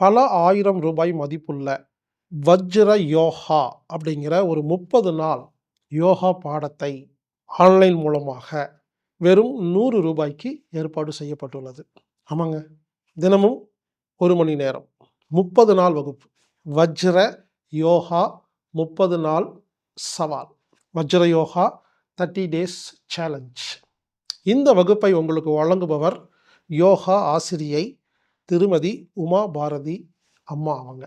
பல ஆயிரம் ரூபாய் மதிப்புள்ள வஜ்ர யோகா அப்படிங்கிற ஒரு 30 நாள் யோகா பாடத்தை ஆன்லைன் மூலமாக வெறும் 100 ரூபாய்க்கு ஏற்பாடு செய்யப்பட்டுள்ளது. ஆமாங்க. தினமும் 1 மணி நேரம் 30 நாள் வகுப்பு. வஜ்ர யோகா 30 நாள் சவால். வஜ்ர யோகா 30 டேஸ் சேலஞ்ச். இந்த வகுப்பை உங்களுக்கு வழங்குபவர் யோகா ஆசிரியை திருமதி உமா பாரதி அம்மா அவங்க.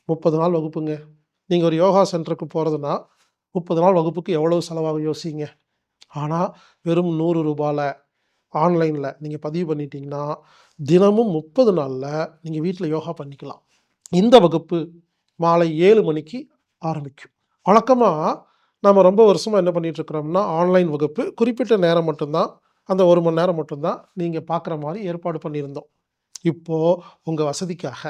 30 நாள் வகுப்புங்க. நீங்கள் ஒரு யோகா சென்டருக்கு போகிறதுனா 30 நாள் வகுப்புக்கு எவ்வளவு செலவாகும் யோசிங்க. ஆனால் வெறும் 100 ரூபாயில் ஆன்லைனில் நீங்கள் பதிவு பண்ணிட்டீங்கன்னா தினமும் 30 நாளில் நீங்கள் வீட்டில் யோகா பண்ணிக்கலாம். இந்த வகுப்பு மாலை 7 மணிக்கு ஆரம்பிக்கும். வழக்கமாக நம்ம ரொம்ப வருஷமாக என்ன பண்ணிகிட்ருக்கிறோம்னா ஆன்லைன் வகுப்பு குறிப்பிட்ட நேரம் மட்டும்தான், அந்த 1 மணி நேரம் மட்டும்தான் நீங்கள் பார்க்குற மாதிரி ஏற்பாடு பண்ணியிருந்தோம். இப்போது உங்கள் வசதிக்காக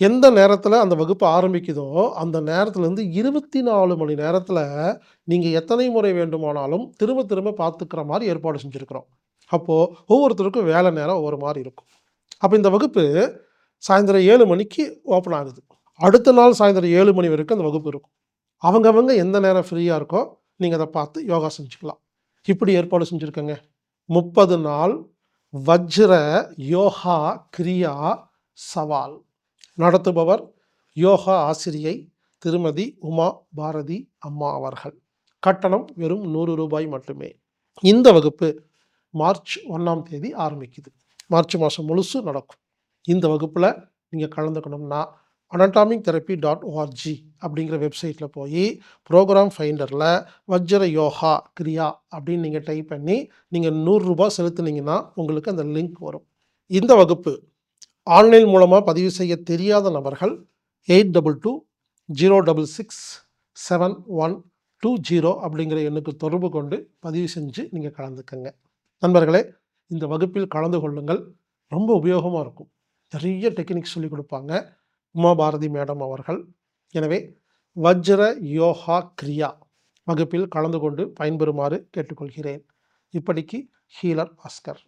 எந்த நேரத்தில் அந்த வகுப்பு ஆரம்பிக்குதோ அந்த நேரத்துலேருந்து 24 மணி நேரத்தில் நீங்கள் எத்தனை முறை வேண்டுமானாலும் திரும்ப திரும்ப பார்த்துக்கிற மாதிரி ஏற்பாடு செஞ்சுருக்கிறோம். அப்போது ஒவ்வொருத்தருக்கும் வேலை நேரம் ஒவ்வொரு மாதிரி இருக்கும். அப்போ இந்த வகுப்பு சாயந்தரம் 7 மணிக்கு ஓப்பன் ஆகுது. அடுத்த நாள் சாயந்தரம் 7 மணி வரைக்கும் அந்த வகுப்பு இருக்கும். அவங்கவங்க எந்த நேரம் ஃப்ரீயாக இருக்கோ நீங்கள் அதை பார்த்து யோகா செஞ்சுக்கலாம். இப்படி ஏற்பாடு செஞ்சுருக்கேங்க. 30 நாள் வஜ்ர யோகா கிரியா சவால். நடத்துபவர் யோகா ஆசிரியை திருமதி உமா பாரதி அம்மா அவர்கள். கட்டணம் வெறும் 100 ரூபாய் மட்டுமே. இந்த வகுப்பு மார்ச் 1ஆம் தேதி ஆரம்பிக்குது. மார்ச் மாதம் முழுசு நடக்கும். இந்த வகுப்பில் நீங்கள் கலந்துக்கணும்னா anatomic-therapy.org அப்படிங்கிற வெப்சைட்டில் போய் ப்ரோக்ராம் ஃபைண்டரில் வஜ்ர யோகா கிரியா அப்படின்னு நீங்கள் டைப் பண்ணி நீங்கள் 100 ரூபாய் செலுத்துனீங்கன்னா உங்களுக்கு அந்த லிங்க் வரும். இந்த வகுப்பு ஆன்லைன் மூலமாக பதிவு செய்ய தெரியாத நபர்கள் 8220667120 அப்படிங்கிற எண்ணுக்கு தொடர்பு கொண்டு பதிவு செஞ்சு நீங்கள் கலந்துக்கங்க. நண்பர்களே, இந்த வகுப்பில் கலந்து கொள்ளுங்கள். ரொம்ப உபயோகமாக இருக்கும். நிறைய டெக்னிக்ஸ் சொல்லிக் கொடுப்பாங்க உமா பாரதி மேடம் அவர்கள். எனவே வஜ்ர யோகா கிரியா வகுப்பில் கலந்து கொண்டு பயன்பெறுமாறு கேட்டுக்கொள்கிறேன். இப்படிக்கு ஹீலர் பாஸ்கர்.